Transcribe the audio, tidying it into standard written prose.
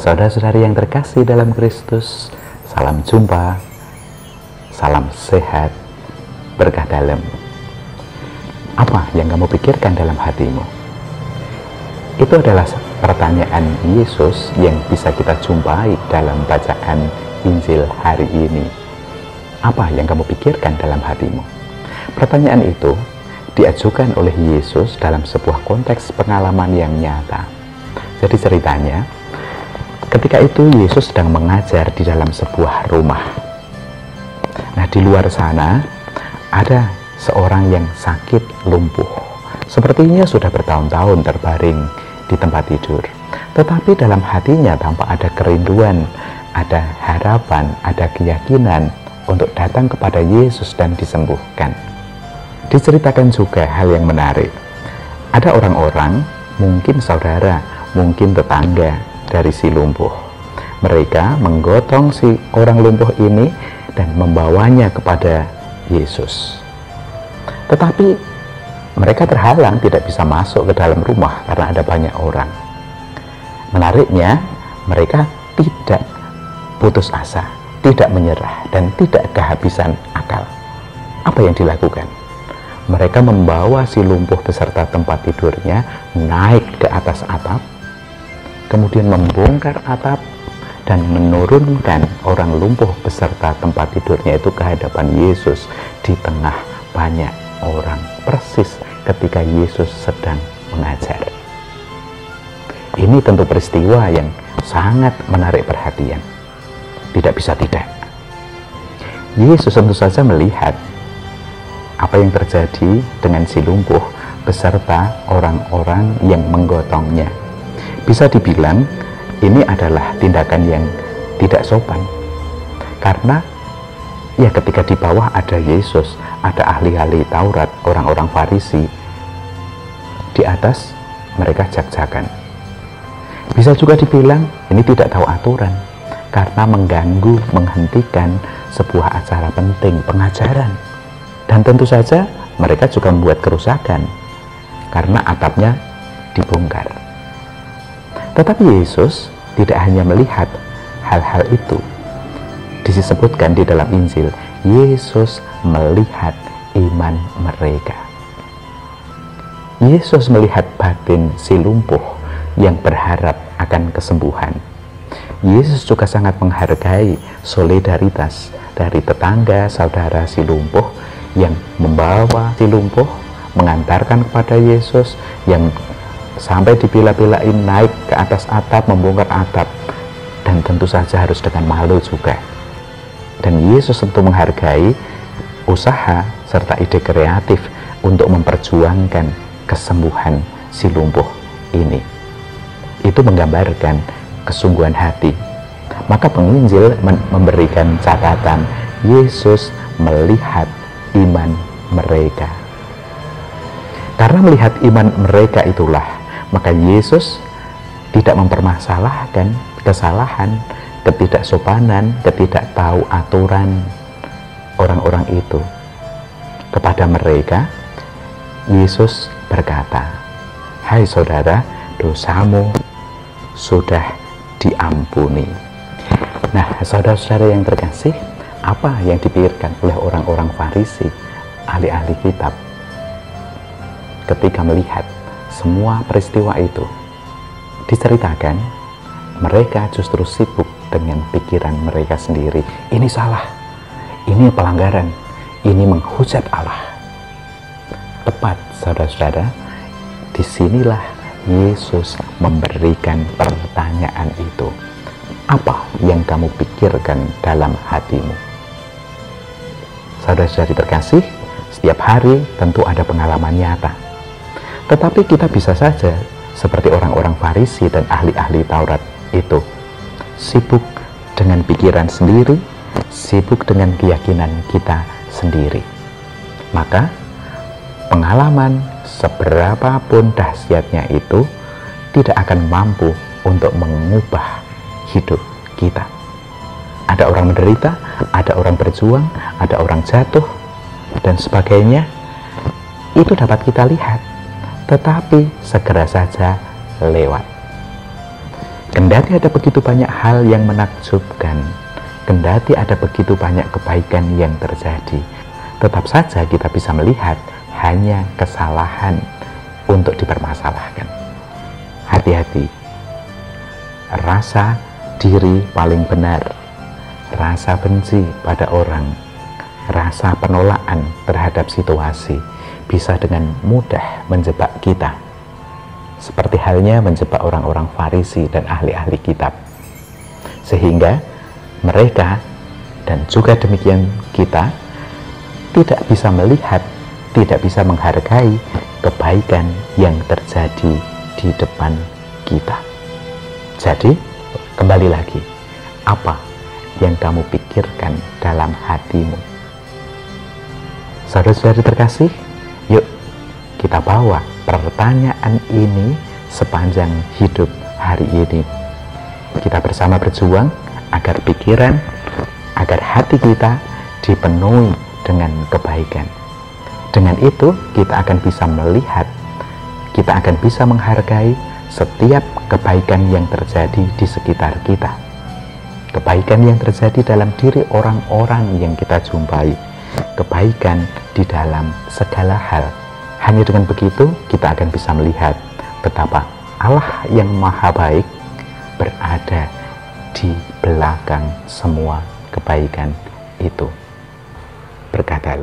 Saudara-saudari yang terkasih dalam Kristus, salam jumpa, salam sehat, berkah dalam. Apa yang kamu pikirkan dalam hatimu? Itu adalah pertanyaan Yesus yang bisa kita jumpai dalam bacaan Injil hari ini. Apa yang kamu pikirkan dalam hatimu? Pertanyaan itu diajukan oleh Yesus dalam sebuah konteks pengalaman yang nyata. Jadi ceritanya, ketika itu Yesus sedang mengajar di dalam sebuah rumah. Nah, di luar sana ada seorang yang sakit lumpuh. Sepertinya sudah bertahun-tahun terbaring di tempat tidur. Tetapi dalam hatinya tampak ada kerinduan, ada harapan, ada keyakinan untuk datang kepada Yesus dan disembuhkan. Diceritakan juga hal yang menarik. Ada orang-orang, mungkin saudara, mungkin tetangga dari si lumpuh. Mereka menggotong si orang lumpuh ini dan membawanya kepada Yesus. Tetapi mereka terhalang, tidak bisa masuk ke dalam rumah karena ada banyak orang. Menariknya, mereka tidak putus asa, tidak menyerah, dan tidak kehabisan akal. Apa yang dilakukan? Mereka membawa si lumpuh beserta tempat tidurnya naik ke atas atap, kemudian membongkar atap dan menurunkan orang lumpuh beserta tempat tidurnya itu ke hadapan Yesus di tengah banyak orang, persis ketika Yesus sedang mengajar. Ini tentu peristiwa yang sangat menarik perhatian. Tidak bisa tidak. Yesus tentu saja melihat apa yang terjadi dengan si lumpuh beserta orang-orang yang menggotongnya. Bisa dibilang ini adalah tindakan yang tidak sopan, karena ya ketika di bawah ada Yesus, ada ahli-ahli Taurat, orang-orang Farisi, di atas mereka jak-jakan. Bisa juga dibilang ini tidak tahu aturan, karena mengganggu, menghentikan sebuah acara penting, pengajaran. Dan tentu saja mereka juga membuat kerusakan karena atapnya dibongkar. Tetapi Yesus tidak hanya melihat hal-hal itu. Disebutkan di dalam Injil, Yesus melihat iman mereka. Yesus melihat batin si lumpuh yang berharap akan kesembuhan. Yesus juga sangat menghargai solidaritas dari tetangga, saudara si lumpuh yang membawa si lumpuh, mengantarkan kepada Yesus, yang sampai dibela-belain naik ke atas atap, membongkar atap, dan tentu saja harus dengan malu juga. Dan Yesus tentu menghargai usaha serta ide kreatif untuk memperjuangkan kesembuhan si lumpuh ini. Itu menggambarkan kesungguhan hati. Maka penginjil memberikan catatan, Yesus melihat iman mereka. Karena melihat iman mereka itulah, maka Yesus tidak mempermasalahkan kesalahan, ketidaksopanan, ketidaktahu aturan orang-orang itu. Kepada mereka, Yesus berkata, "Hai saudara, dosamu sudah diampuni." Nah, saudara-saudara yang terkasih, apa yang dipikirkan oleh orang-orang Farisi, ahli-ahli kitab, ketika melihat semua peristiwa itu diceritakan? Mereka justru sibuk dengan pikiran mereka sendiri. Ini salah, ini pelanggaran, ini menghujat Allah. Tepat, saudara-saudara, disinilah Yesus memberikan pertanyaan itu. Apa yang kamu pikirkan dalam hatimu? Saudara-saudari terkasih, setiap hari tentu ada pengalaman nyata. Tetapi kita bisa saja seperti orang-orang Farisi dan ahli-ahli Taurat itu, sibuk dengan pikiran sendiri, sibuk dengan keyakinan kita sendiri. Maka pengalaman seberapapun dahsyatnya itu tidak akan mampu untuk mengubah hidup kita. Ada orang menderita, ada orang berjuang, ada orang jatuh, dan sebagainya. Itu dapat kita lihat, tetapi segera saja lewat. Kendati ada begitu banyak hal yang menakjubkan, kendati ada begitu banyak kebaikan yang terjadi, tetap saja kita bisa melihat hanya kesalahan untuk dipermasalahkan. Hati-hati, rasa diri paling benar, rasa benci pada orang, rasa penolakan terhadap situasi bisa dengan mudah menjebak kita, seperti halnya menjebak orang-orang Farisi dan ahli-ahli kitab, sehingga mereka dan juga demikian kita tidak bisa melihat, tidak bisa menghargai kebaikan yang terjadi di depan kita. Jadi, kembali lagi, apa yang kamu pikirkan dalam hatimu? Saudara-saudari terkasih, yuk kita bawa pertanyaan ini sepanjang hidup hari ini. Kita bersama berjuang agar pikiran, agar hati kita dipenuhi dengan kebaikan. Dengan itu kita akan bisa melihat, kita akan bisa menghargai setiap kebaikan yang terjadi di sekitar kita, kebaikan yang terjadi dalam diri orang-orang yang kita jumpai, kebaikan di dalam segala hal. Hanya dengan begitu kita akan bisa melihat betapa Allah yang maha baik berada di belakang semua kebaikan itu. Berkata